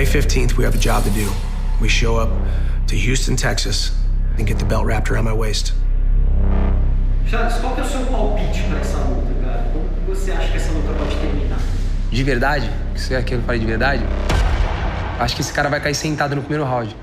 May 15th, we have a job to do. We show up to Houston, Texas, and get the belt wrapped around my waist. Charles, qual que é o seu palpite para essa luta, cara? Como você acha que essa luta pode terminar? De verdade? O que você quer que eu fale de verdade? Acho que esse cara vai cair sentado no primeiro round.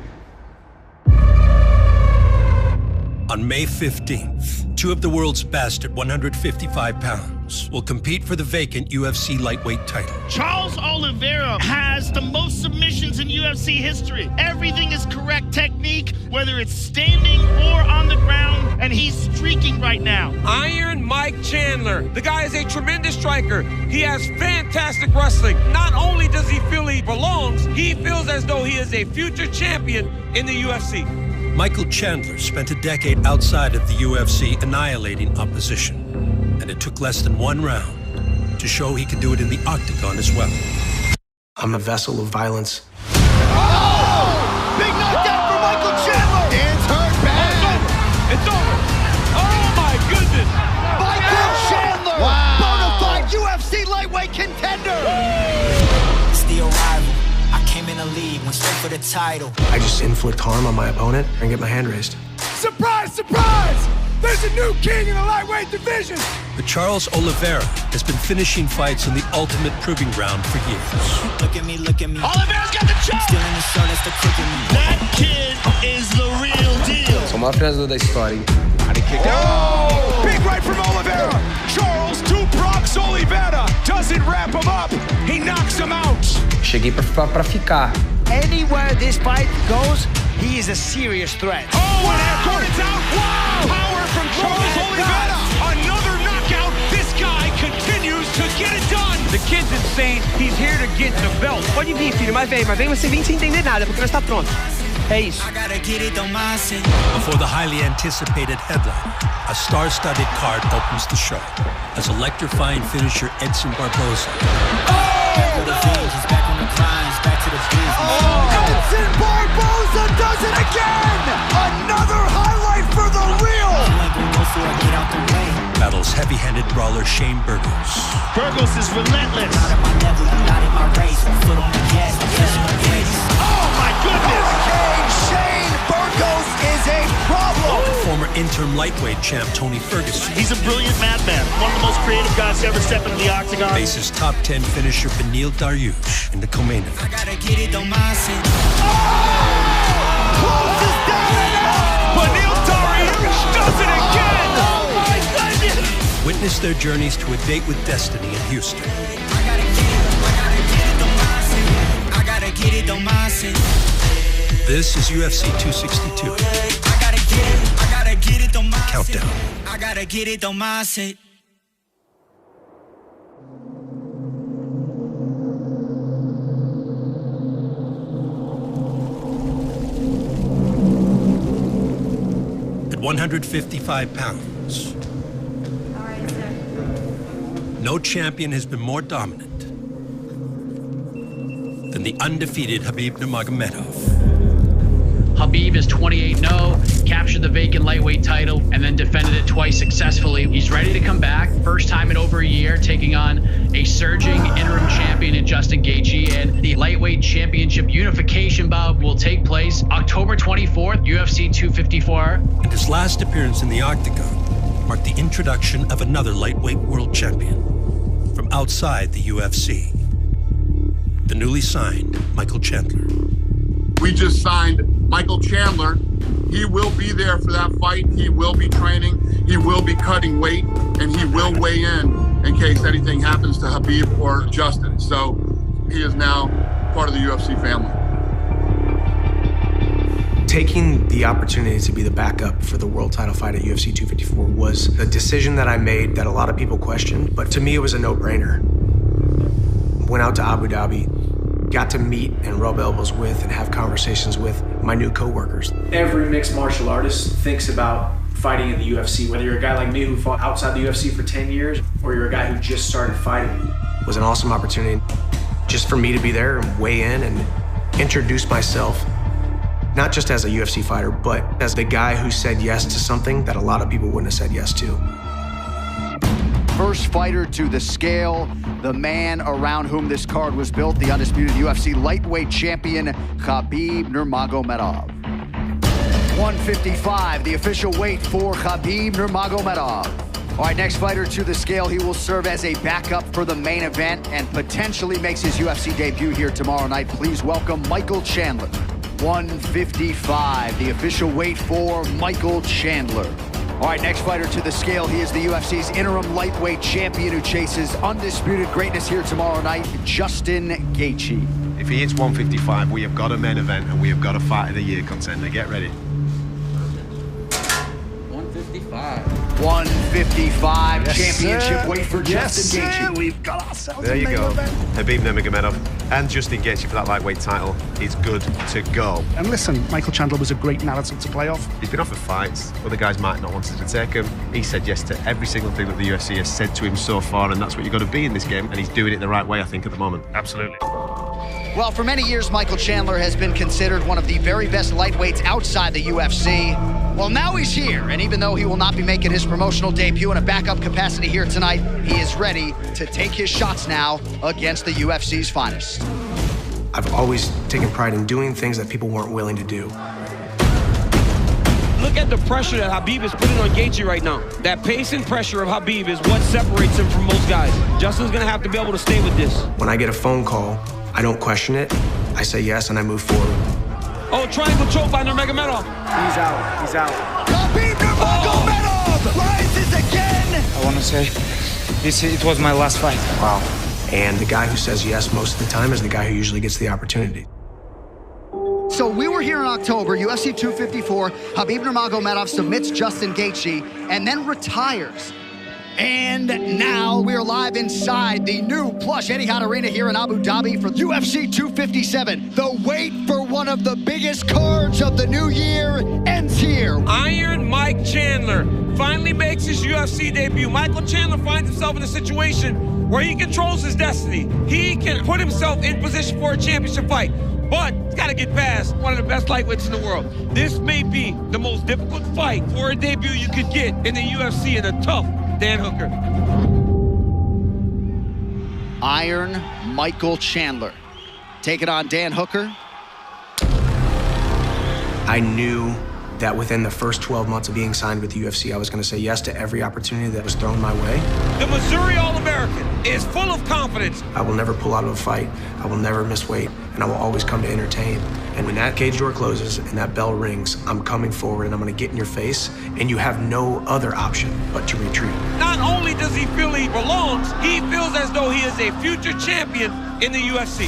On May 15th, two of the world's best at 155 pounds will compete for the vacant UFC lightweight title. Charles Oliveira has the most submissions in UFC history. Everything is correct technique, whether it's standing or on the ground, and he's streaking right now. Iron Mike Chandler. The guy is a tremendous striker. He has fantastic wrestling. Not only does he feel he belongs, he feels as though he is a future champion in the UFC. Michael Chandler spent a decade outside of the UFC annihilating opposition, and it took less than one round to show he could do it in the octagon as well. I'm a vessel of violence. Oh! Big knockdown for Michael Chandler! It's hurt bad! It's over! Oh my goodness! Michael Chandler! Wow! Bonafide UFC lightweight contender! It's the arrival. I came in the league, went straight for the title. I just inflict harm on my opponent and get my hand raised. Surprise, surprise! There's a new king in the lightweight division! But Charles Oliveira has been finishing fights on the ultimate proving ground for years. Look at me, look at me. Oliveira's got the choke! Still in the show, that's the crook in me. That kid is the real deal! Sou o maior finalizador da história, hein? Oh! Big right from Oliveira! Charles Two Bronx Oliveira doesn't wrap him up, he knocks him out! Cheguei pra ficar. Anywhere this fight goes, he is a serious threat. Oh, and Aircore is out! Wow! Power from Charles Oliveira! Another knockout! This guy continues to get it done! The kid's insane. He's here to get the belt. Pode vir, filho, mas vem você vem sem entender nada, porque nós tá pronto. É isso. I gotta get it on my sin. Before the highly anticipated headline, a star-studded card opens the show as electrifying finisher Edson Barboza. Back with the vengeance, back on the grind, back to the business. Oh, Edson Barboza does it again! Another highlight for the real! You ain't gonna go for it, get out the way. Battles heavy-handed brawler Shane Burgos. Burgos is relentless. Not at my level, you not in my race. Foot on the gas, I'm pushing the brakes. Oh my goodness! Shane Burgos is a problem! Former interim lightweight champ Tony Ferguson He's a brilliant madman. One of the most creative guys to ever step into the octagon. faces top 10 finisher Beneil Dariush in the co-main I event. gotta get it on my sin. Closes down and out! Beneil Dariush does it again! Oh my goodness! Witness their journeys to a date with destiny in Houston. I gotta get it on my sin. I gotta get it on my sin. This is UFC 262. I gotta get it on my Countdown. sin. I gotta get it on my sin. At 155 pounds, no champion has been more dominant than the undefeated Khabib Nurmagomedov. Khabib is 28-0, captured the vacant lightweight title, and then defended it twice successfully. He's ready to come back, first time in over a year, taking on a surging interim champion in Justin Gaethje, and the lightweight championship unification bout will take place October 24th, UFC 254. And his last appearance in the octagon marked the introduction of another lightweight world champion from outside the UFC, the newly signed Michael Chandler. We just signed Michael Chandler. He will be there for that fight. He will be training. He will be cutting weight, and he will weigh in case anything happens to Khabib or Justin. So he is now part of the UFC family. Taking the opportunity to be the backup for the world title fight at UFC 254 was a decision that I made that a lot of people questioned, but to me it was a no-brainer. Went out to Abu Dhabi, got to meet and rub elbows with and have conversations with my new coworkers. Every mixed martial artist thinks about fighting in the UFC, whether you're a guy like me who fought outside the UFC for 10 years or you're a guy who just started fighting. It was an awesome opportunity just for me to be there and weigh in and introduce myself, not just as a UFC fighter, but as the guy who said yes to something that a lot of people wouldn't have said yes to. first fighter to the scale, the man around whom this card was built, the undisputed UFC lightweight champion, Khabib Nurmagomedov. 155, the official weight for Khabib Nurmagomedov. All right, next fighter to the scale, he will serve as a backup for the main event and potentially makes his UFC debut here tomorrow night. Please welcome Michael Chandler. 155, the official weight for Michael Chandler. All right, next fighter to the scale, he is the UFC's interim lightweight champion who chases undisputed greatness here tomorrow night, Justin Gaethje. If he hits 155, we have got a main event and we have got a fight of the year contender. Get ready. 155 Yes, championship sir. weight for Yes, Justin Gaethje. sir. We've got ourselves There a you main go. event. Khabib Nurmagomedov and Justin Gaethje for that lightweight title is good to go. And listen, Michael Chandler was a great narrative to play off. He's been offered fights. Other guys might not want to take him. He said yes to every single thing that the UFC has said to him so far, and that's what you've got to be in this game. And he's doing it the right way, I think, at the moment. Absolutely. Well, for many years, Michael Chandler has been considered one of the very best lightweights outside the UFC. Well, now he's here, and even though he will not be making his promotional debut in a backup capacity here tonight, he is ready to take his shots now against the UFC's finest. I've always taken pride in doing things that people weren't willing to do. Look at the pressure that Khabib is putting on Gaethje right now. That pace and pressure of Khabib is what separates him from most guys. Justin's gonna have to be able to stay with this. When I get a phone call, I don't question it. I say yes and I move forward. Oh, triangle choke by Nurmagomedov. He's out. He's out. Khabib Nurmagomedov rises again. I want to say it was my last fight. Wow. And the guy who says yes most of the time is the guy who usually gets the opportunity. So we were here in October, UFC 254. Khabib Nurmagomedov submits Justin Gaethje and then retires. And now we're live inside the new plush Etihad Arena here in Abu Dhabi for UFC 257. The wait for one of the biggest cards of the new year ends here. Iron Mike Chandler finally makes his UFC debut. Michael Chandler finds himself in a situation where he controls his destiny. He can put himself in position for a championship fight. But he's got to get past one of the best lightweights in the world. This may be the most difficult fight for a debut you could get in the UFC in a tough Dan Hooker. Iron Michael Chandler taking on Dan Hooker. I knew that within the first 12 months of being signed with the UFC, I was going to say yes to every opportunity that was thrown my way. The Missouri All-American is full of confidence. I will never pull out of a fight. I will never miss weight, and I will always come to entertain. And when that cage door closes and that bell rings, I'm coming forward and I'm going to get in your face, and you have no other option but to retreat. Not only does he feel he belongs, he feels as though he is a future champion in the UFC.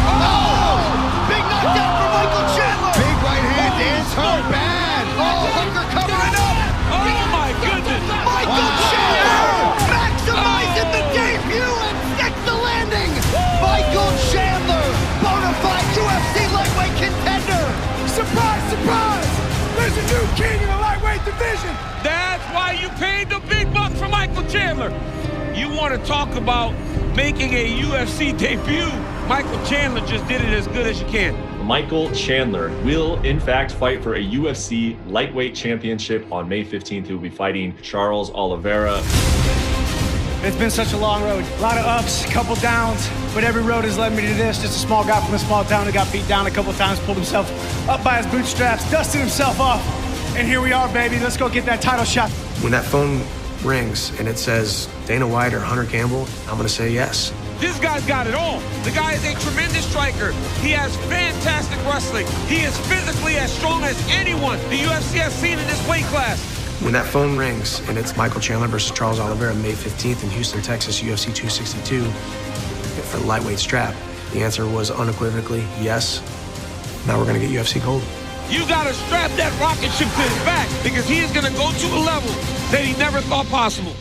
Oh! Big knockdown for Michael Chandler! Big right hand, Dan's hurt bad! Oh, Hooker covering up! Oh my goodness! Michael Chandler! Maximizing the debut and sticks the landing! Michael Chandler! Bonafide UFC lightweight contender! Surprise, surprise! There's a new king in the lightweight division! That's why you paid the big bucks for Michael Chandler. You want to talk about making a UFC debut? Michael Chandler just did it as good as you can. Michael Chandler will, in fact, fight for a UFC lightweight championship on May 15th. He will be fighting Charles Oliveira. It's been such a long road. A lot of ups, a couple downs, but every road has led me to this. Just a small guy from a small town who got beat down a couple times, pulled himself up by his bootstraps, dusted himself off, and here we are, baby. Let's go get that title shot. When that phone rings and it says Dana White or Hunter Campbell, I'm going to say yes. This guy's got it all. The guy is a tremendous striker. He has fantastic wrestling. He is physically as strong as anyone the UFC has seen in this weight class. When that phone rings and it's Michael Chandler versus Charles Oliveira, May 15th in Houston, Texas, UFC 262 for the lightweight strap, the answer was unequivocally yes. Now we're going to get UFC gold. You got to strap that rocket ship to his back because he is going to go to a level that he never thought possible.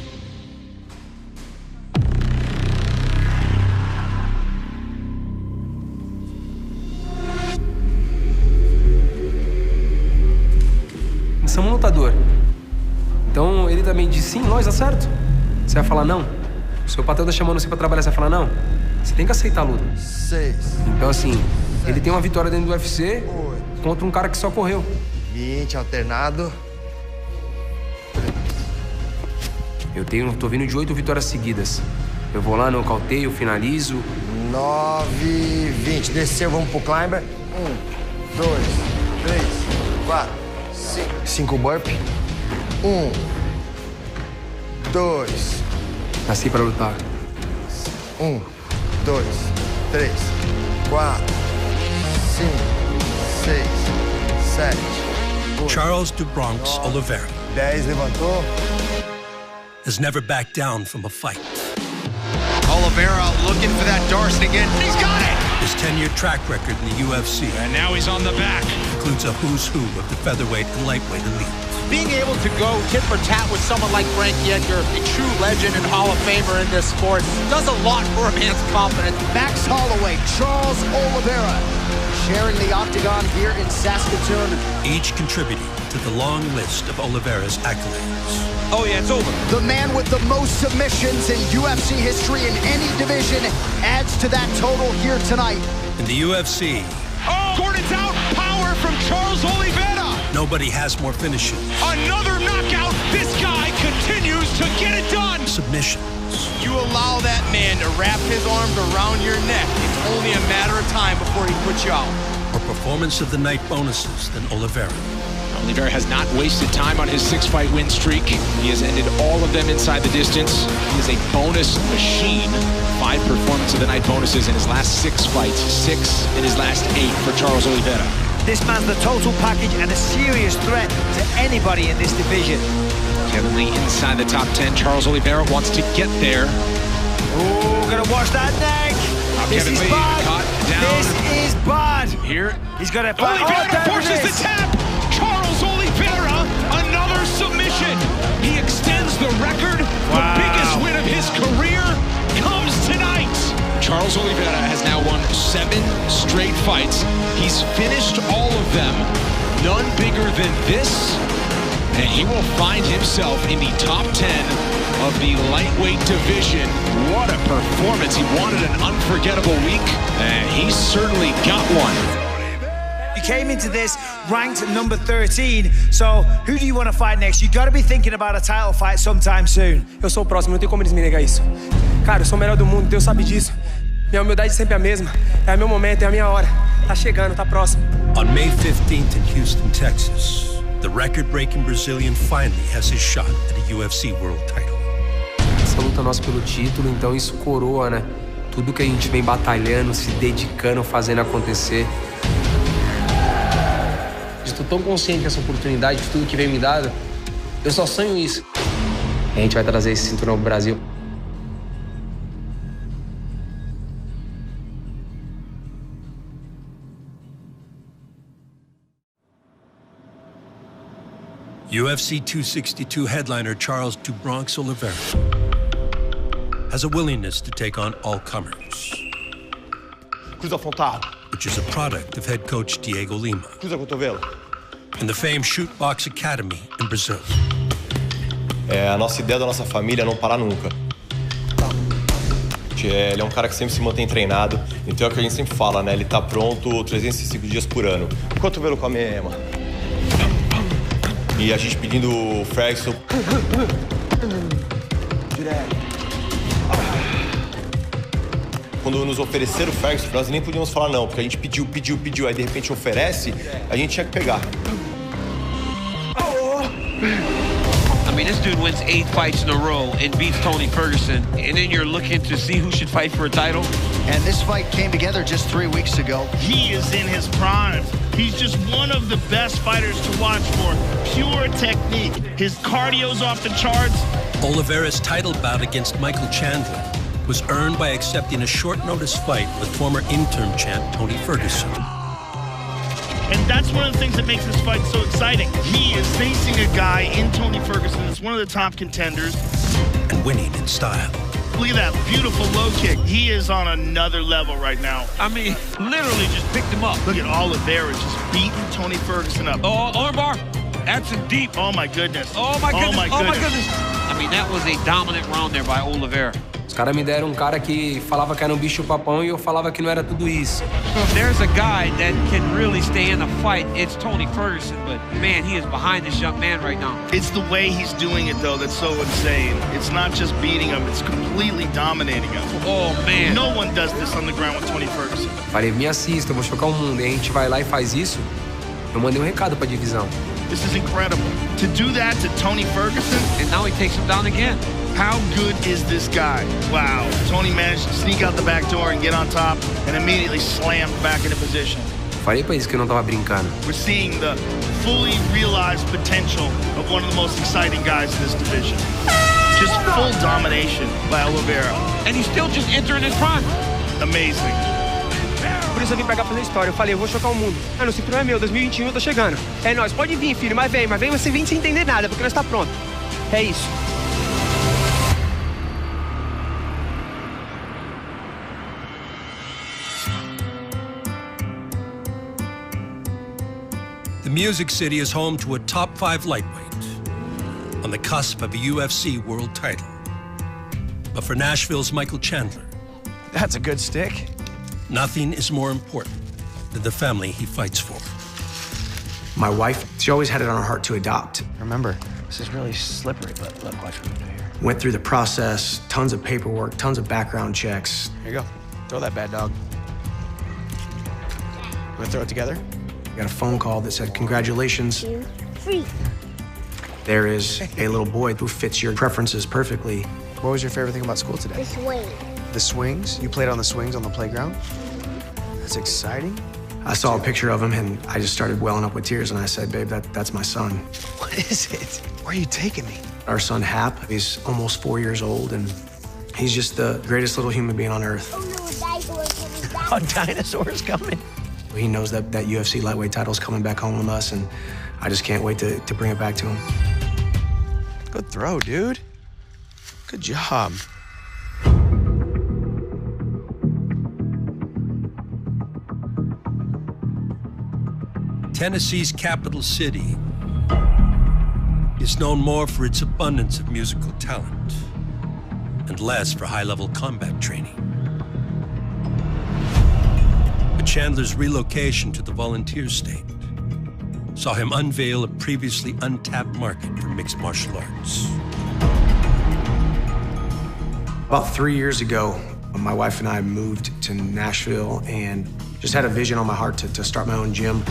Somos um lutador. Então ele também diz sim, nós, acerto. Você vai falar não? O seu patrão tá chamando você pra trabalhar, você vai falar não? Você tem que aceitar a luta. 6. Então assim, ele tem uma vitória dentro do UFC contra um cara que só correu. 20, alternado. Tô vindo de 8 vitórias seguidas. Eu vou lá, nocauteio, finalizo. 9, 20. Desceu, vamos pro climber. 1, 2, 3, 4, 5. 5 burp. 1, 2. Nasci pra lutar. 1, 2, 3, 4, 5, 6, 7. 8. Charles do Bronx Oliveira 10, levantou. has never backed down from a fight. Oliveira looking for that Darce again. He's got it! His 10-year track record in the UFC, And now he's on the back. includes a who's who of the featherweight and lightweight elite. Being able to go tit for tat with someone like Frankie Edgar, a true legend and Hall of Famer in this sport, does a lot for a man's confidence. Max Holloway, Charles Oliveira, sharing the octagon here in Saskatoon. Each contributing to the long list of Oliveira's accolades. Oh yeah, it's over. The man with the most submissions in UFC history in any division adds to that total here tonight. In the UFC, Oh, Gordon's out. Power from Charles Oliveira. nobody has more finishes, Another knockout. This guy continues to get it done. submissions, You allow that man to wrap his arms around your neck, it's only a matter of time before he puts you out. or performance of the night bonuses than Oliveira. Oliveira has not wasted time on his 6-fight win streak. He has ended all of them inside the distance. He is a bonus machine. 5 performance of the night bonuses in his last 6 fights. 6 in his last 8 for Charles Oliveira. This man's the total package and a serious threat to anybody in this division. Kevin Lee inside the top 10. Charles Oliveira wants to get there. Oh, gonna watch that neck. This Kevin is Lee bad. caught down. This is bad. Here. He's gonna Oliveira forces the tap. Charles Oliveira, another submission. He extends the record. The biggest win of his career comes tonight. Charles Oliveira has now won 7 straight fights. He's finished all of them. None bigger than this. And he will find himself in the top 10 of the lightweight division. What a performance. He wanted an unforgettable week, and he certainly got one. You came into this ranked number 13, so who do you want to fight next? You got to be thinking about a title fight sometime soon. Eu sou o próximo, não tem como eles me negar isso. Cara, eu sou o melhor do mundo, Deus sabe disso. Minha humildade sempre é a mesma. É meu momento, é a minha hora. Tá chegando, tá próximo. On May 15th in Houston, Texas, the record-breaking Brazilian finally has his shot at a UFC world title. Essa luta nossa pelo título, então isso coroa, né? Tudo que a gente vem batalhando, se dedicando, fazendo acontecer. Estou tão consciente dessa oportunidade, de tudo que vem me dado. Eu só sonho isso. A gente vai trazer esse cinturão pro Brasil. UFC 262 headliner Charles do Bronx Oliveira has a willingness to take on all comers, Cruza frontal. which is a product of head coach Diego Lima Cruza cotovelo. and the famed Shoot Box Academy in Brazil. A nossa ideia da nossa família é não parar nunca. Ele é um cara que sempre se mantém treinado, então é o que a gente sempre fala, né? Ele tá pronto 365 dias por ano. Cotovelo com a mema. E a gente pedindo o Ferguson. Direto. Quando nos ofereceram o Ferguson, nós nem podíamos falar não, porque a gente pediu, aí de repente oferece, a gente tinha que pegar. I mean, this dude wins 8 fights in a row and beats Tony Ferguson, and then you're looking to see who should fight for a title? And this fight came together just 3 weeks ago. He is in his prime. He's just one of the best fighters to watch for pure technique. His cardio's off the charts. Oliveira's title bout against Michael Chandler was earned by accepting a short-notice fight with former interim champ Tony Ferguson. And that's one of the things that makes this fight so exciting. He is facing a guy in Tony Ferguson that's one of the top contenders. And winning in style. Look at that beautiful low kick. He is on another level right now. I mean, literally just picked him up. Look at Oliveira just beating Tony Ferguson up. Oh, armbar. That's a deep. Oh, my goodness. Oh, my goodness. Oh, my goodness. I mean, that was a dominant round there by Oliveira. Os Os caras me deram cara que falava que era bicho papão e eu falava que não era tudo isso. So if there's a guy that can really stay in the fight, it's Tony Ferguson. But man, he is behind this young man right now. It's the way he's doing it, though, that's so insane. It's not just beating him, it's completely dominating him. Oh, man. No one does this on the ground with Tony Ferguson. Falei, me assista, eu vou chocar o mundo. E a gente vai lá e faz isso. Eu mandei recado pra divisão. This is incredible. To do that to Tony Ferguson, and now he takes him down again. How good is this guy? Wow. Tony managed to sneak out the back door and get on top and immediately slammed back into position. Falei pra eles que eu não tava brincando. We're seeing the fully realized potential of one of the most exciting guys in this division. Just full domination by Oliveira. And he's still just entering his prime. Amazing. Por isso eu vim pra cá fazer história. Eu falei, eu vou chocar o mundo. Ah, no cinturão é meu, 2021 eu tô chegando. É nóis, pode vir, filho, mas vem você vem sem entender nada, porque nós tá pronto. É isso. The Music City is home to a top 5 lightweight on the cusp of a UFC world title. But for Nashville's Michael Chandler, that's a good stick. Nothing is more important than the family he fights for. My wife, she always had it on her heart to adopt. Remember, this is really slippery, but look, watch what we do here. Went through the process, tons of paperwork, tons of background checks. Here you go. Throw that bad dog. You wanna throw it together? Got a phone call that said, congratulations. 2, 3. There is a little boy who fits your preferences perfectly. What was your favorite thing about school today? The swing. The swings? You played on the swings on the playground? That's exciting. I saw a picture of him and I just started welling up with tears and I said, babe, that's my son. What is it? Where are you taking me? Our son Hap, he's almost 4 years old and he's just the greatest little human being on earth. Oh no, a dinosaur coming. A dinosaur's coming. He knows that UFC lightweight title's coming back home with us, and I just can't wait to bring it back to him. Good throw, dude. Good job. Tennessee's capital city is known more for its abundance of musical talent and less for high-level combat training. Chandler's relocation to the volunteer state saw him unveil a previously untapped market for mixed martial arts. About 3 years ago, my wife and I moved to Nashville and just had a vision on my heart to start my own gym.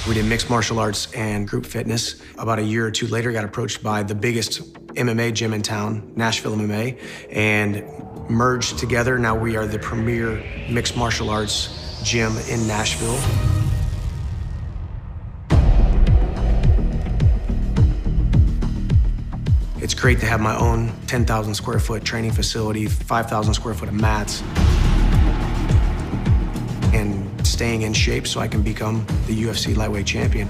We did mixed martial arts and group fitness. About a year or two later, got approached by the biggest MMA gym in town, Nashville MMA, and merged together. Now we are the premier mixed martial arts gym in Nashville. It's great to have my own 10,000 square foot training facility, 5,000 square foot of mats, and staying in shape so I can become the UFC lightweight champion.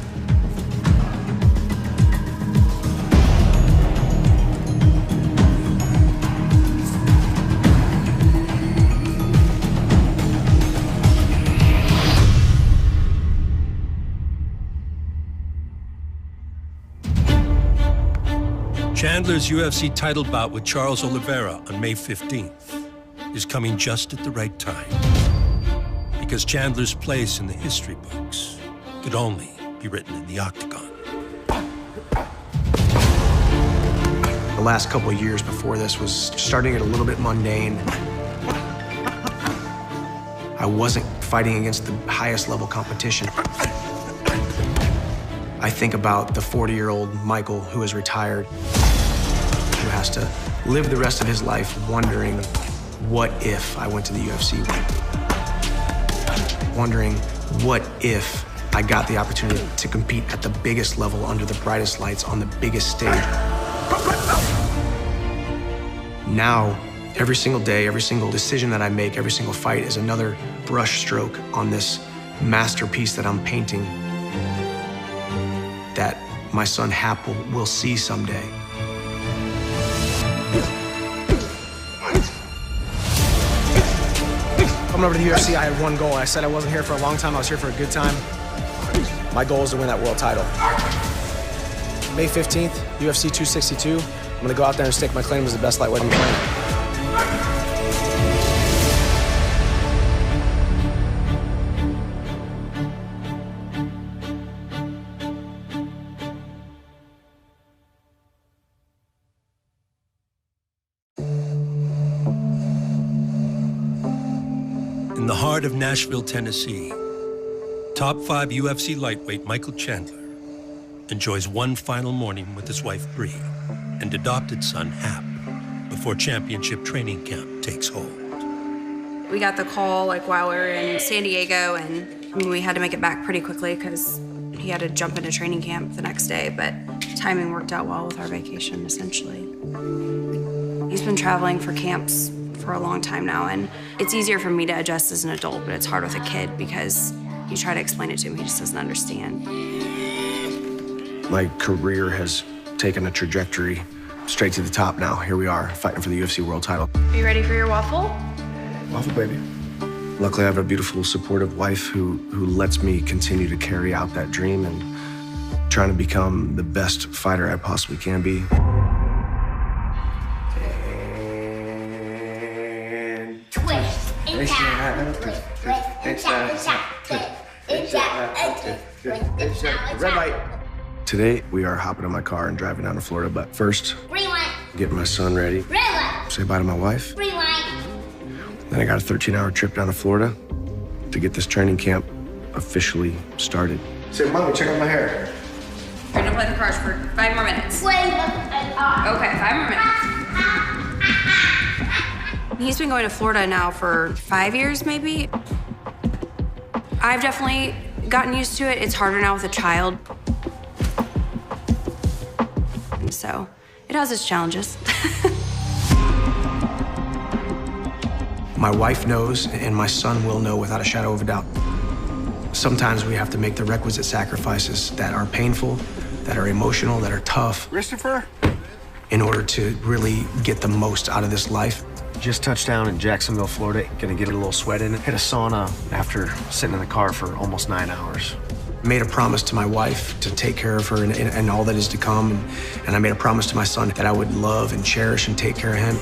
Chandler's UFC title bout with Charles Oliveira on May 15th is coming just at the right time, because Chandler's place in the history books could only be written in the octagon. The last couple of years before this was starting to get a little bit mundane. I wasn't fighting against the highest level competition. I think about the 40-year-old Michael who is retired, who has to live the rest of his life wondering, what if I went to the UFC? Wondering, what if I got the opportunity to compete at the biggest level under the brightest lights on the biggest stage? Now, every single day, every single decision that I make, every single fight is another brush stroke on this masterpiece that I'm painting that my son Hap will see someday. Coming over to the UFC, I had one goal. I said I wasn't here for a long time, I was here for a good time. My goal is to win that world title. May 15th, UFC 262. I'm gonna go out there and stake my claim as the best lightweight on the planet. In the heart of Nashville, Tennessee, top 5 UFC lightweight Michael Chandler enjoys one final morning with his wife, Bree, and adopted son, Hap, before championship training camp takes hold. We got the call while we were in San Diego, and we had to make it back pretty quickly because he had to jump into training camp the next day, but timing worked out well with our vacation, essentially. He's been traveling for camps for a long time now, and it's easier for me to adjust as an adult, but it's hard with a kid because you try to explain it to him, he just doesn't understand. My career has taken a trajectory straight to the top now. Here we are, fighting for the UFC world title. Are you ready for your waffle? Waffle baby. Luckily, I have a beautiful, supportive wife who lets me continue to carry out that dream and trying to become the best fighter I possibly can be. Twist, Red light. Today, we are hopping in my car and driving down to Florida, but first, getting my son ready. Say bye to my wife. Then I got a 13-hour trip down to Florida to get this training camp officially started. Say, Mommy, check out my hair. We're gonna play the cards for 5 more minutes. Okay, 5 more minutes. He's been going to Florida now for 5 years, maybe. I've definitely gotten used to it. It's harder now with a child. So it has its challenges. My wife knows, and my son will know without a shadow of a doubt. Sometimes we have to make the requisite sacrifices that are painful, that are emotional, that are tough. Christopher? In order to really get the most out of this life. Just touched down in Jacksonville, Florida. Gonna get a little sweat in. Hit a sauna after sitting in the car for almost 9 hours. Made a promise to my wife to take care of her and all that is to come. And I made a promise to my son that I would love and cherish and take care of him.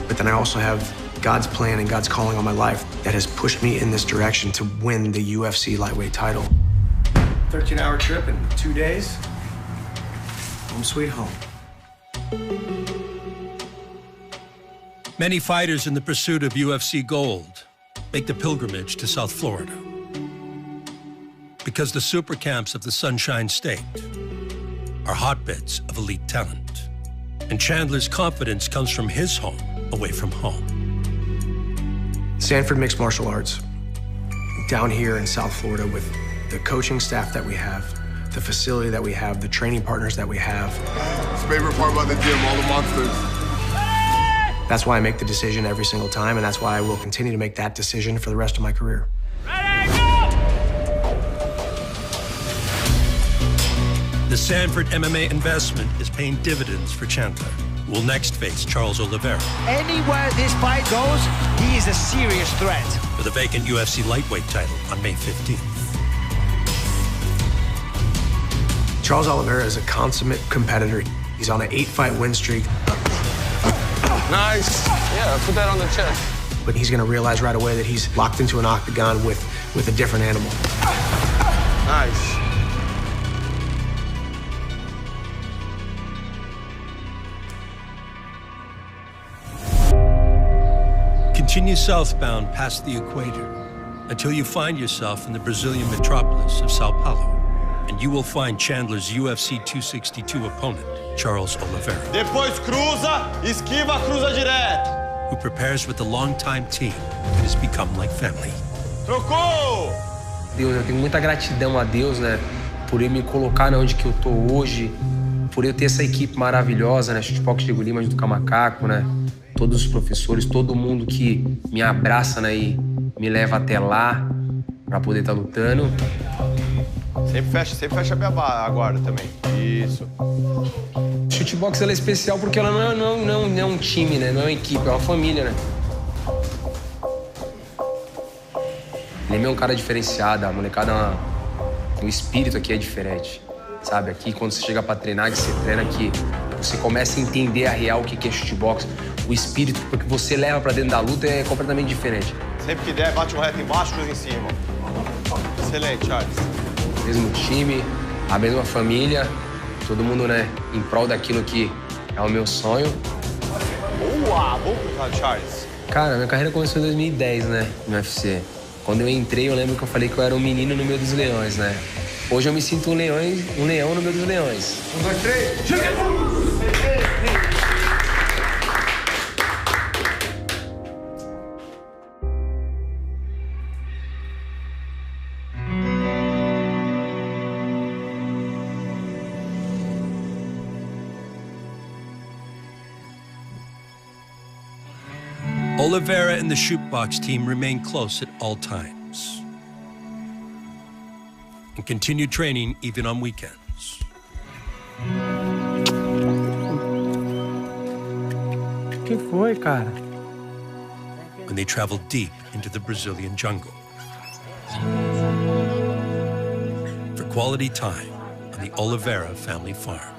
But then I also have God's plan and God's calling on my life that has pushed me in this direction to win the UFC lightweight title. 13-hour trip in 2 days. Home sweet home. Many fighters in the pursuit of UFC gold make the pilgrimage to South Florida, because the super camps of the Sunshine State are hotbeds of elite talent. And Chandler's confidence comes from his home, away from home. Sanford Mixed Martial Arts, down here in South Florida with the coaching staff that we have, the facility that we have, the training partners that we have. His favorite part about the gym, all the monsters. That's why I make the decision every single time, and that's why I will continue to make that decision for the rest of my career. The Sanford MMA investment is paying dividends for Chandler, who will next face Charles Oliveira Anywhere this fight goes, he is a serious threat. for the vacant UFC lightweight title on May 15th. Charles Oliveira is a consummate competitor. He's on an 8-fight win streak. Nice. Yeah, put that on the chest. But he's gonna realize right away that he's locked into an octagon with a different animal. Nice. Continue southbound past the equator until you find yourself in the Brazilian metropolis of Sao Paulo, and you will find Chandler's UFC 262 opponent, Charles Oliveira. Depois cruza, esquiva, cruza direto. Who prepares with the longtime team that has become like family. Trocou! Deus, eu tenho muita gratidão a Deus, né, por ele me colocar onde que eu tô hoje, por eu ter essa equipe maravilhosa, né, Chutebox Diego Lima, junto com a Macaco, né, todos os professores, todo mundo que me abraça, né, e me leva até lá para poder estar lutando. Sempre fecha a beabá agora também. Isso. Chutebox ela é especial porque ela não é um time, né, não é uma equipe, é uma família, né. Ele é um cara diferenciado, a molecada, o espírito aqui é diferente, sabe? Aqui, quando você chega pra treinar, que você treina aqui, você começa a entender a real o que é chutebox, o espírito, porque você leva pra dentro da luta é completamente diferente. Sempre que der, bate um reto embaixo, cruza em cima. Excelente, Charles. Mesmo time, a mesma família, todo mundo, né, em prol daquilo que é o meu sonho. Boa! Bom cruzado, Charles. Cara, minha carreira começou em 2010, né, no UFC. Quando eu entrei, eu lembro que eu falei que eu era um menino no meio dos leões, né? Hoje eu me sinto um leão no meio dos leões. 1, 2, 3, chega! Oliveira and the shootbox team remain close at all times and continue training even on weekends. Que foi, cara? When they travel deep into the Brazilian jungle for quality time on the Oliveira family farm.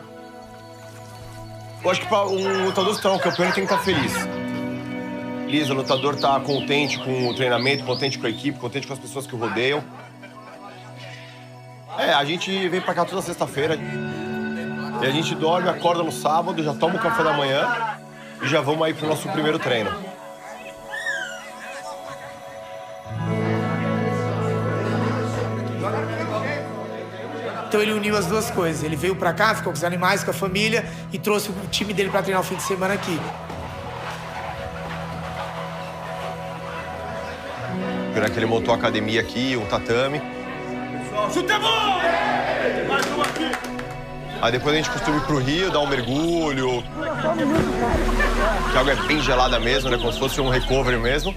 Eu acho que para um lutador se tornar um campeão, ele tem que estar feliz. O lutador tá contente com o treinamento, contente com a equipe, contente com as pessoas que o rodeiam. A gente vem pra cá toda sexta-feira e a gente dorme, acorda no sábado, já toma o café da manhã e já vamos aí pro nosso primeiro treino. Então ele uniu as duas coisas. Ele veio pra cá, ficou com os animais, com a família e trouxe o time dele pra treinar o fim de semana aqui. Que ele montou a academia aqui, um tatame. Chuta a bola! Mais um aqui! Aí depois a gente costuma ir pro rio, dar um mergulho. Que a água é bem gelada mesmo, né? Como se fosse um recovery mesmo.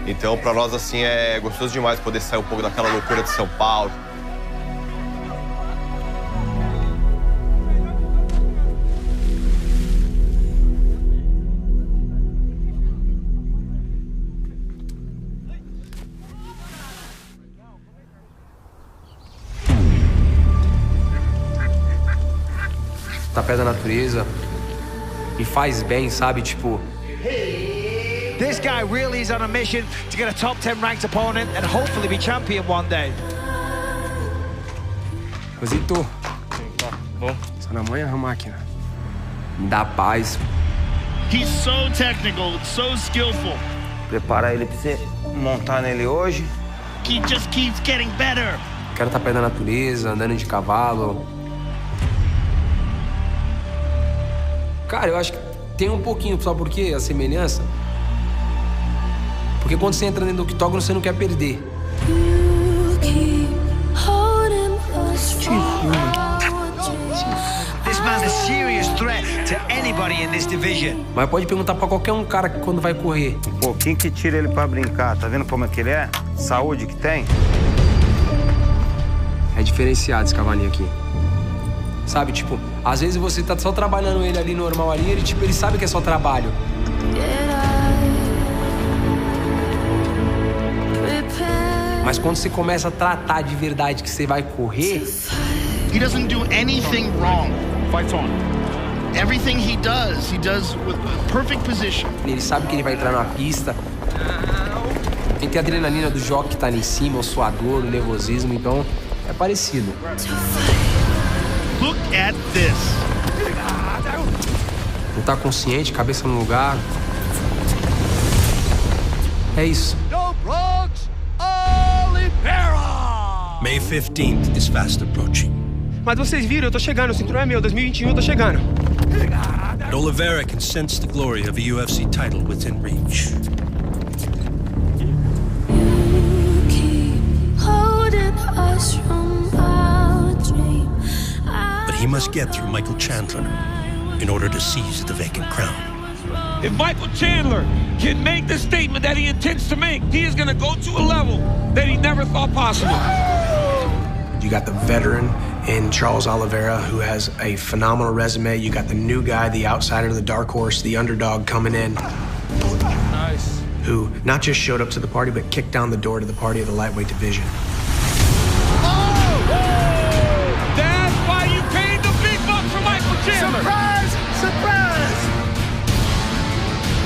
Então, pra nós, assim, é gostoso demais poder sair um pouco daquela loucura de São Paulo. Tá perto da natureza, me faz bem, sabe? Tipo... This guy really is on a mission to get a top 10 ranked opponent and hopefully be champion one day. Rosito, bom, só na manhã a máquina. Me dá paz. He's so technical, so skillful. Prepara ele pra você montar nele hoje. He just keeps getting better. Quero estar perto da natureza, andando de cavalo. Cara, eu acho que tem um pouquinho, sabe por quê? A semelhança. Porque quando você entra dentro do octógono, você não quer perder. This man's a serious threat to anybody in this division. Mas pode perguntar pra qualquer um cara que quando vai correr. Pô, quem que tira ele pra brincar? Tá vendo como é que ele é? Saúde que tem? É diferenciado esse cavalinho aqui. Sabe, tipo, às vezes você tá só trabalhando ele ali normal ali, ele sabe que é só trabalho. Mas quando você começa a tratar de verdade que você vai correr... He doesn't do anything wrong. Fights on. Everything he does with perfect position. Ele sabe que ele vai entrar na pista. Tem que ter a adrenalina do jogo que tá ali em cima, o suador, o nervosismo, então é parecido. Look at this. Não tá consciente, cabeça no lugar. É isso. May 15th is fast approaching. Mas vocês viram, eu tô chegando, o cinturão é meu, 2021 eu tô chegando. And Oliveira can sense the glory of a UFC title within reach. But he must get through Michael Chandler in order to seize the vacant crown. If Michael Chandler can make the statement that he intends to make, he is going to go to a level that he never thought possible. You got the veteran in Charles Oliveira, who has a phenomenal resume. You got the new guy, the outsider, the dark horse, the underdog coming in. Nice. Who not just showed up to the party, but kicked down the door to the party of the lightweight division. That's why you paid the big bucks for Michael Chandler. Surprise! Surprise!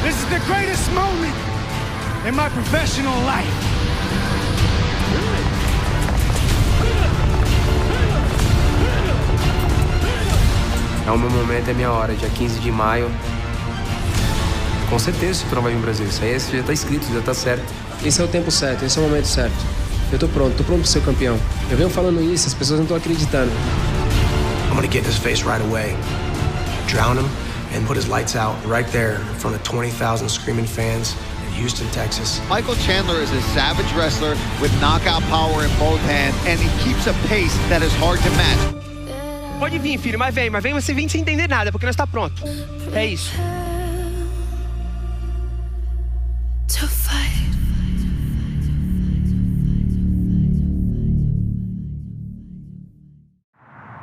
This is the greatest moment in my professional life. É o meu momento, é a minha hora, dia 15 de maio. Com certeza esse não vai vir no Brasil. Isso aí já tá escrito, já tá certo. Esse é o tempo certo, esse é o momento certo. Eu tô pronto pra ser campeão. Eu venho falando isso, as pessoas não estão acreditando. I'm gonna get in his face right away, drown him, and put his lights out right there in front of 20,000 screaming fans in Houston, Texas. Michael Chandler is a savage wrestler with knockout power in both hands, and he keeps a pace that is hard to match. Pode vir, filho, mas vem você vem sem entender nada, porque nós tá pronto. É isso. To fight.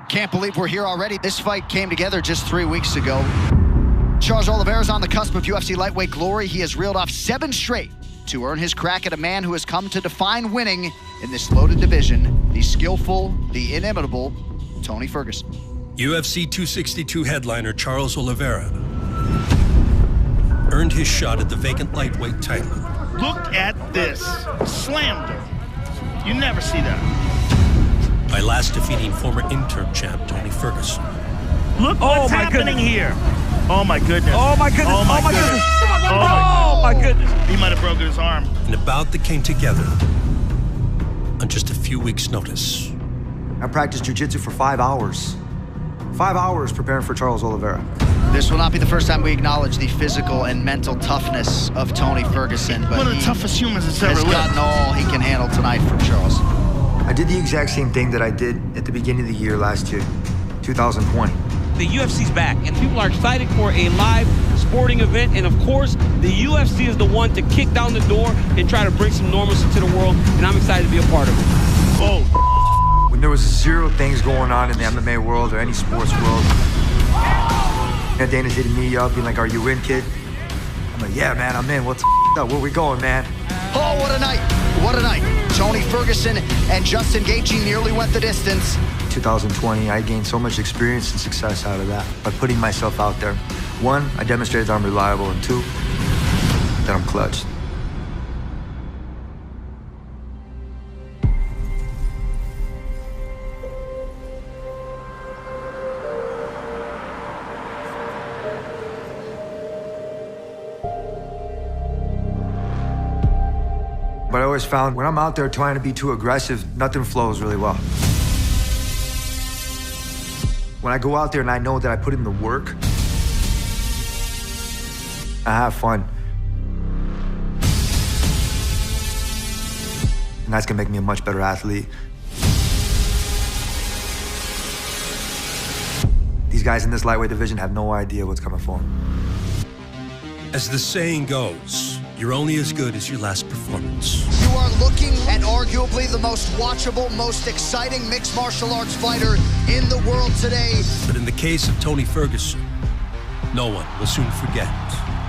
Can't believe we're here already. This fight came together just 3 weeks ago. Charles Oliveira's on the cusp of UFC lightweight glory. He has reeled off 7 straight to earn his crack at a man who has come to define winning in this loaded division, the skillful, the inimitable Tony Ferguson. UFC 262 headliner Charles Oliveira earned his shot at the vacant lightweight title. Look at this. Slammed her. You never see that. By last defeating former interim champ Tony Ferguson. Look what's happening here. Oh my goodness. Oh my goodness. Oh my goodness. Oh my goodness. He might have broken his arm. And a bout that came together on just a few weeks' notice. I practiced jiu-jitsu for 5 hours. 5 hours preparing for Charles Oliveira. This will not be the first time we acknowledge the physical and mental toughness of Tony Ferguson, but one of the toughest humans that's ever has lived. gotten all he can handle tonight from Charles. I did the exact same thing that I did at the beginning of the year last year, 2020. The UFC's back, and people are excited for a live sporting event, and of course, the UFC is the one to kick down the door and try to bring some normalcy to the world, and I'm excited to be a part of it. Oh. When there was 0 things going on in the MMA world or any sports world, Dana's hitting me up, being like, "Are you in, kid?" I'm like, "Yeah, man, I'm in. What's up? Where we going, man?" Oh, what a night. What a night. Tony Ferguson and Justin Gaethje nearly went the distance. 2020, I gained so much experience and success out of that by putting myself out there. 1, I demonstrated that I'm reliable, and 2, that I'm clutch. But I always found when I'm out there trying to be too aggressive, nothing flows really well. When I go out there and I know that I put in the work, I have fun. And that's gonna make me a much better athlete. These guys in this lightweight division have no idea what's coming for them. As the saying goes, you're only as good as your last performance. You are looking at arguably the most watchable, most exciting mixed martial arts fighter in the world today. But in the case of Tony Ferguson, no one will soon forget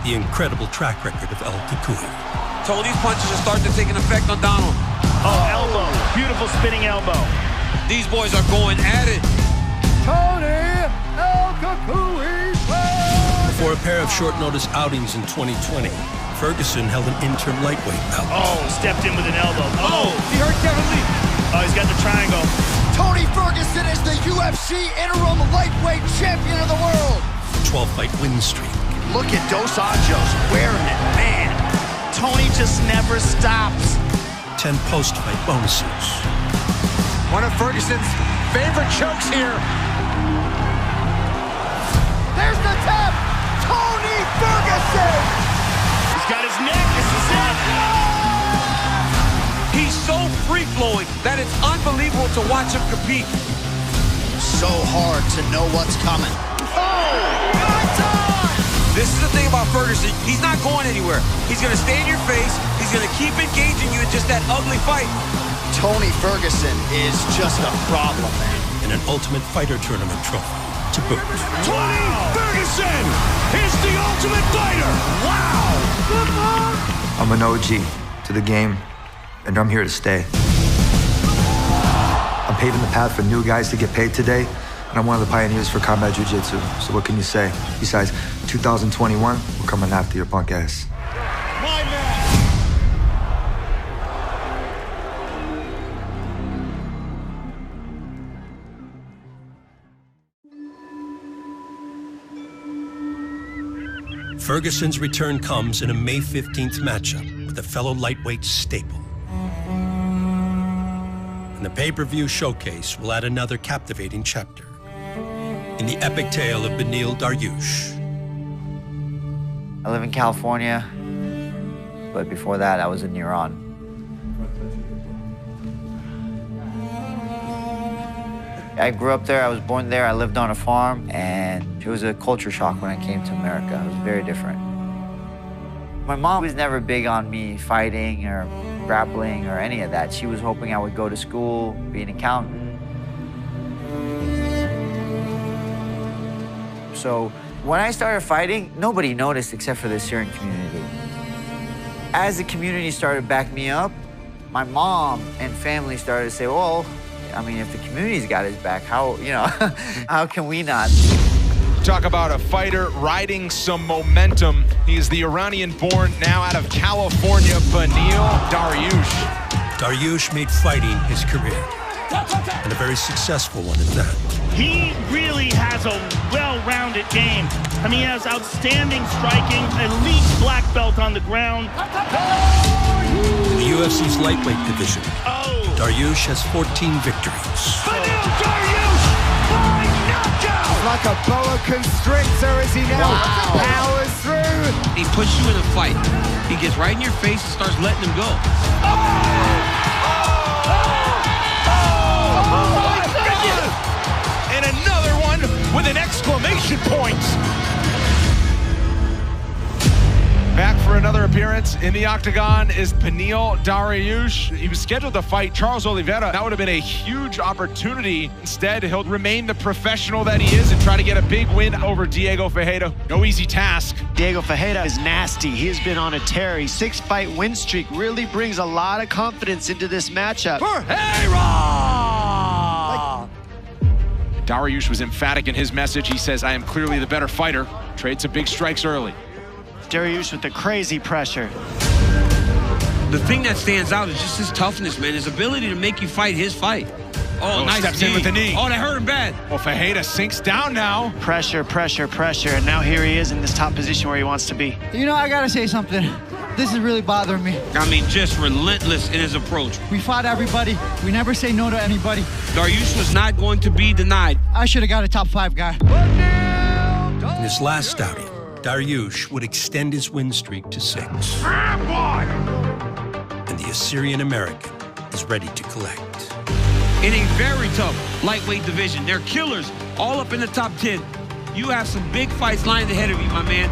the incredible track record of El Kukui. Tony's punches are starting to take an effect on Donald. Oh, elbow. Beautiful spinning elbow. These boys are going at it. Tony El Kukui. Before a pair of short-notice outings in 2020, Ferguson held an interim lightweight bout. Oh, stepped in with an elbow. Oh, he hurt Kevin Lee. Oh, he's got the triangle. Tony Ferguson is the UFC interim lightweight champion of the world. 12-fight win streak. Look at Dos Anjos wearing it, man. Tony just never stops. 10 post-fight bonuses. One of Ferguson's favorite chokes here. There's the tap. Tony Ferguson. He's got his neck. This is it. He's so free-flowing that it's unbelievable to watch him compete. So hard to know what's coming. This is the thing about Ferguson. He's not going anywhere. He's going to stay in your face. He's going to keep engaging you in just that ugly fight. Tony Ferguson is just a problem, man. And and an Ultimate Fighter Tournament trophy to boot. Tony Ferguson is the Ultimate Fighter! Wow! I'm an OG to the game, and I'm here to stay. I'm paving the path for new guys to get paid today, and I'm one of the pioneers for combat jiu-jitsu. So what can you say? Besides, 2021, we're coming after your punk ass. My man! Ferguson's return comes in a May 15th matchup with a fellow lightweight staple. And the pay-per-view showcase will add another captivating chapter in the epic tale of Beneil Dariush. I live in California, but before that, I was in Iran. I grew up there, I was born there, I lived on a farm, and it was a culture shock when I came to America. It was very different. My mom was never big on me fighting or grappling or any of that. She was hoping I would go to school, be an accountant. So when I started fighting, nobody noticed except for the Syrian community. As the community started backing me up, my mom and family started to say, well, I mean, if the community's got his back, how, how can we not? Talk about a fighter riding some momentum. He is the Iranian-born, now out of California, Beneil Dariush. Dariush made fighting his career, and a very successful one at that. He really has a well-rounded game. I mean, he has outstanding striking, elite black belt on the ground. In the UFC's lightweight division, Dariush has 14 victories. Beneil Dariush by knockout! Like a boa constrictor as he now powers through. He puts you in a fight. He gets right in your face and starts letting him go. And another one with an exclamation point. Back for another appearance in the octagon is Beneil Dariush. He was scheduled to fight Charles Oliveira. That would have been a huge opportunity. Instead, he'll remain the professional that he is and try to get a big win over Diego Ferreira. No easy task. Diego Ferreira is nasty. He has been on a tear. His 6-fight win streak really brings a lot of confidence into this matchup. Ferreira! Dariush was emphatic in his message. He says, I am clearly the better fighter. Trade some big strikes early. Dariush with the crazy pressure. The thing that stands out is just his toughness, man. His ability to make you fight his fight. Oh, nice steps knee. in with the knee. Oh, that hurt him bad. Well, Ferreira sinks down now. Pressure, pressure, pressure. And now here he is in this top position where he wants to be. I gotta say something. This is really bothering me. I mean, just relentless in his approach. We fought everybody. We never say no to anybody. Dariush was not going to be denied. I should have got a top 5 guy. In his last outing, Dariush would extend his win streak to 6. And the Assyrian-American is ready to collect. In a very tough lightweight division, they're killers all up in the top 10. You have some big fights lying ahead of you, my man.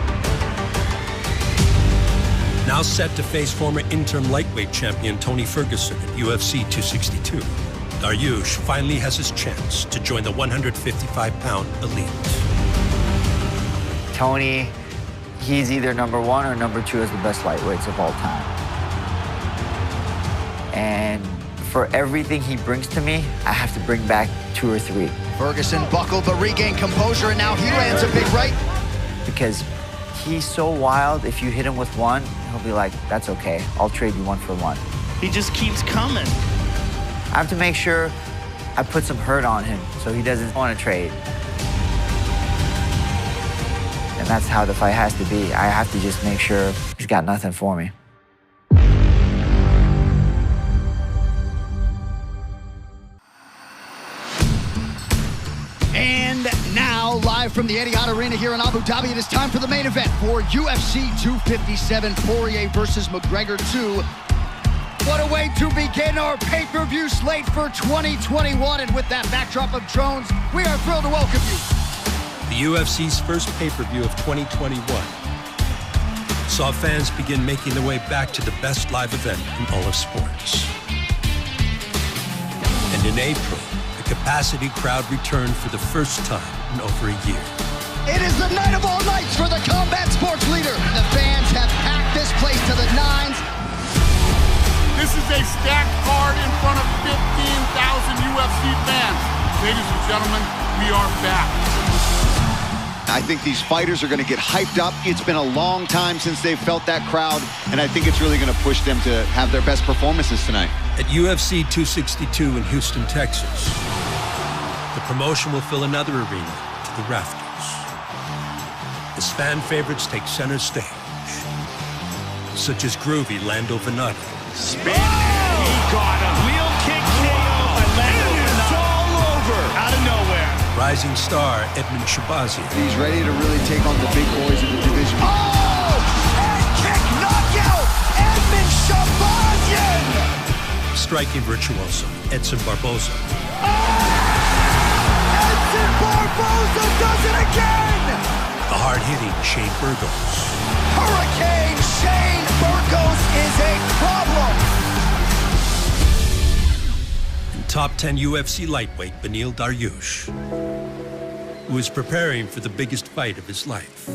Now set to face former interim lightweight champion Tony Ferguson at UFC 262. Dariush finally has his chance to join the 155-pound elite. Tony, he's either number 1 or number 2 as the best lightweights of all time. And for everything he brings to me, I have to bring back 2 or 3. Ferguson buckled but regained composure, and now he lands a big right. Because he's so wild, if you hit him with one, he'll be like, that's okay, I'll trade you 1 for 1. He just keeps coming. I have to make sure I put some hurt on him so he doesn't want to trade. And that's how the fight has to be. I have to just make sure he's got nothing for me. And now, live from the Etihad Arena here in Abu Dhabi, it is time for the main event for UFC 257, Poirier versus McGregor 2. What a way to begin our pay-per-view slate for 2021. And with that backdrop of drones, we are thrilled to welcome you. The UFC's first pay-per-view of 2021 saw fans begin making their way back to the best live event in all of sports. And in April, the capacity crowd returned for the first time in over a year. It is the night of all nights for the combat sports leader. The fans have packed this place to the nines. This is a stacked card in front of 15,000 UFC fans. Ladies and gentlemen, we are back. I think these fighters are going to get hyped up. It's been a long time since they've felt that crowd, and I think it's really going to push them to have their best performances tonight. At UFC 262 in Houston, Texas, the promotion will fill another arena to the rafters as fan favorites take center stage, such as groovy Lando Venado. Spin, he got a wheel kick KO by Lando Venado. It's all over, out of nowhere. Rising star Edmund Shabazian. He's ready to really take on the big boys in the division. Oh! Head kick knockout! Edmund Shabazian! Striking virtuoso Edson Barboza. Edson Barboza does it again! The hard-hitting Shane Burgos. Hurricane Shane Burgos is a problem! And top 10 UFC lightweight Beneil Dariush, who is preparing for the biggest fight of his life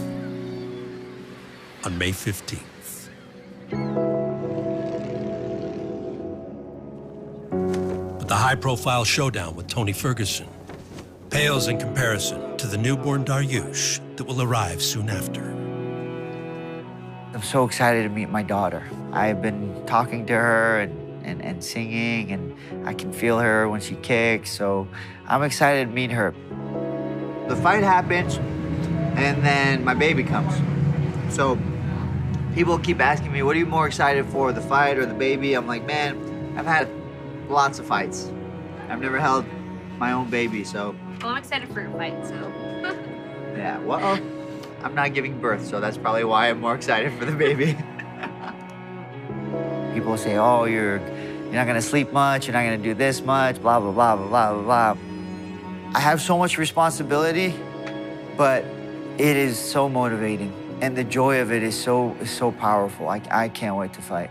on May 15th. But the high-profile showdown with Tony Ferguson pales in comparison to the newborn Dariush that will arrive soon after. I'm so excited to meet my daughter. I've been talking to her and singing, and I can feel her when she kicks, so I'm excited to meet her. The fight happens, and then my baby comes. So people keep asking me, what are you more excited for, the fight or the baby? I'm like, man, I've had lots of fights. I've never held my own baby, so. Well, I'm excited for your fight, so. Yeah, well, I'm not giving birth, so that's probably why I'm more excited for the baby. People say, oh, you're not gonna sleep much, you're not gonna do this much, blah, blah, blah, blah, blah, blah, blah. I have so much responsibility, but it is so motivating. And the joy of it is so powerful. I can't wait to fight.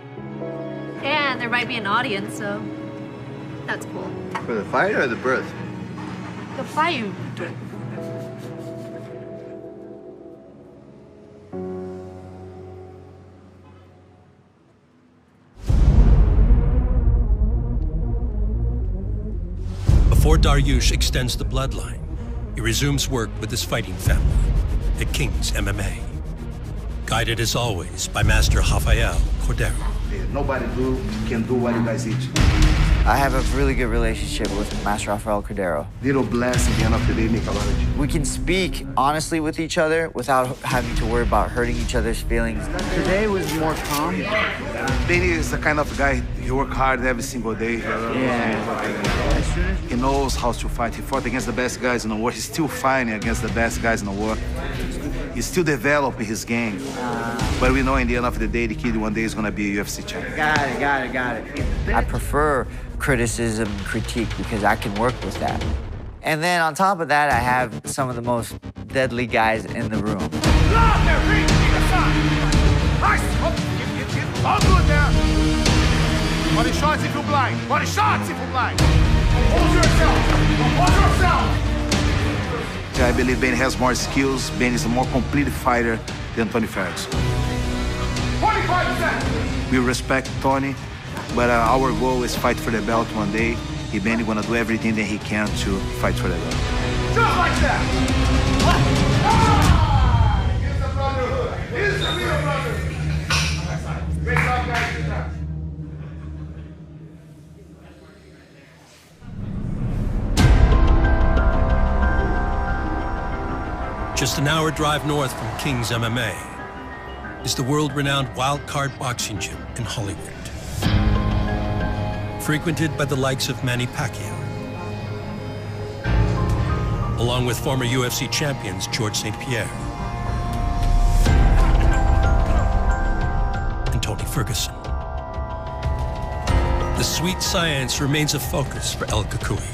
And there might be an audience, so that's cool. For the fight or the birth? The fight. Before Dariush extends the bloodline, he resumes work with his fighting family at King's MMA. Guided as always by Master Rafael Cordero. Nobody can do what you guys did. I have a really good relationship with Master Rafael Cordero. Little blast at the end of the day make a lot of difference. We can speak honestly with each other without having to worry about hurting each other's feelings. Today was more calm. Benny is the kind of guy, he works hard every single day. He knows how to fight. He fought against the best guys in the world. He's still fighting against the best guys in the world. He's still developing his game. But we know in the end of the day, the kid one day is going to be a UFC champion. Got it. I prefer criticism and critique because I can work with that. And then on top of that, I have some of the most deadly guys in the room. All good there. Body shots if you're blind. Body shots if you're blind. Hold yourself. I believe Ben has more skills. Ben is a more complete fighter than Tony Ferguson. 25%. We respect Tony, but our goal is fight for the belt one day. Ben is gonna do everything that he can to fight for the belt. Just like that. Here's the brotherhood. Here's the real brotherhood. Great job, guys. Good job. Just an hour drive north from King's MMA is the world-renowned Wild Card Boxing Gym in Hollywood. Frequented by the likes of Manny Pacquiao, along with former UFC champions George St. Pierre and Tony Ferguson. The sweet science remains a focus for El Cucuy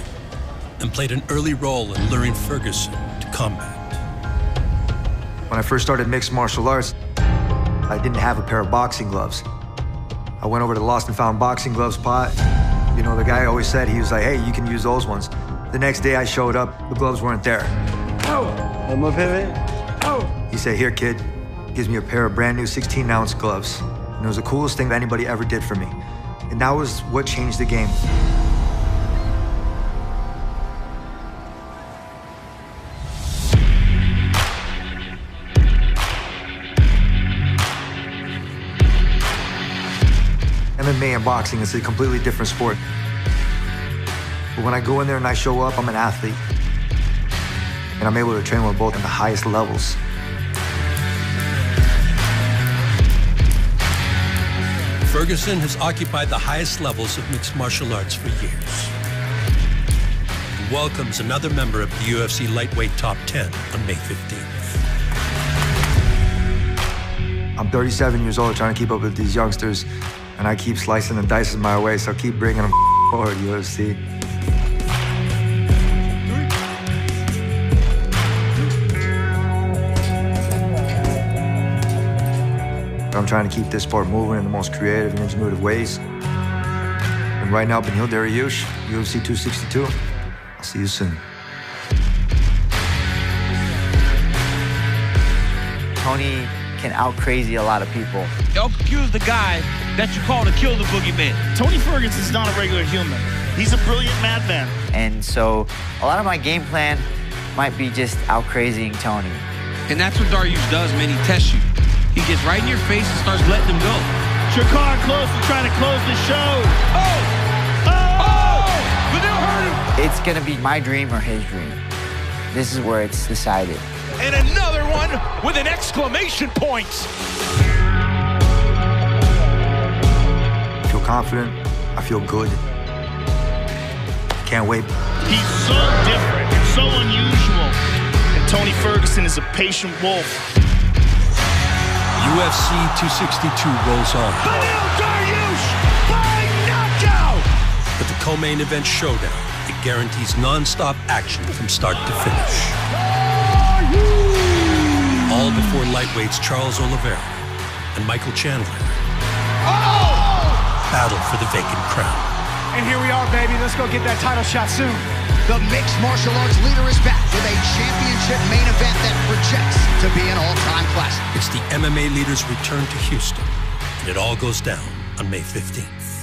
and played an early role in luring Ferguson to combat. When I first started mixed martial arts, I didn't have a pair of boxing gloves. I went over to the Lost and Found boxing gloves pot. You know, the guy always said, he was like, hey, you can use those ones. The next day I showed up, the gloves weren't there. I'm a pivot. He said, here, kid. Gives me a pair of brand new 16-ounce gloves. And it was the coolest thing anybody ever did for me. And that was what changed the game. MMA and boxing is a completely different sport. But when I go in there and I show up, I'm an athlete. And I'm able to train with both at the highest levels. Ferguson has occupied the highest levels of mixed martial arts for years. And welcomes another member of the UFC lightweight top 10 on May 15th. I'm 37 years old trying to keep up with these youngsters, and I keep slicing the dice my way, so keep bringing them forward, UFC. I'm trying to keep this sport moving in the most creative and ingenuitive ways. And right now, Beneil Dariush, UFC 262. I'll see you soon. Tony can out-crazy a lot of people. Accuse the guy that you call to kill the boogeyman. Tony Ferguson's not a regular human. He's a brilliant madman. And so a lot of my game plan might be just out-crazying Tony. And that's what Dariush does, man. He tests you. He gets right in your face and starts letting him go. Shakar close and trying to close the show. Beneil hurt him. It's gonna be my dream or his dream. This is where it's decided. And another one with an exclamation point. I feel confident. I feel good. Can't wait. He's so different, so unusual. And Tony Ferguson is a patient wolf. UFC 262 rolls on. Beneil Dariush by knockout! But the co-main event showdown, it guarantees non-stop action from start to finish. All before lightweights Charles Oliveira and Michael Chandler battle for the vacant crown. And here we are, baby. Let's go get that title shot soon. The mixed martial arts leader is back with a championship main event that projects to be an all-time classic. It's the MMA leader's return to Houston, and it all goes down on May 15th.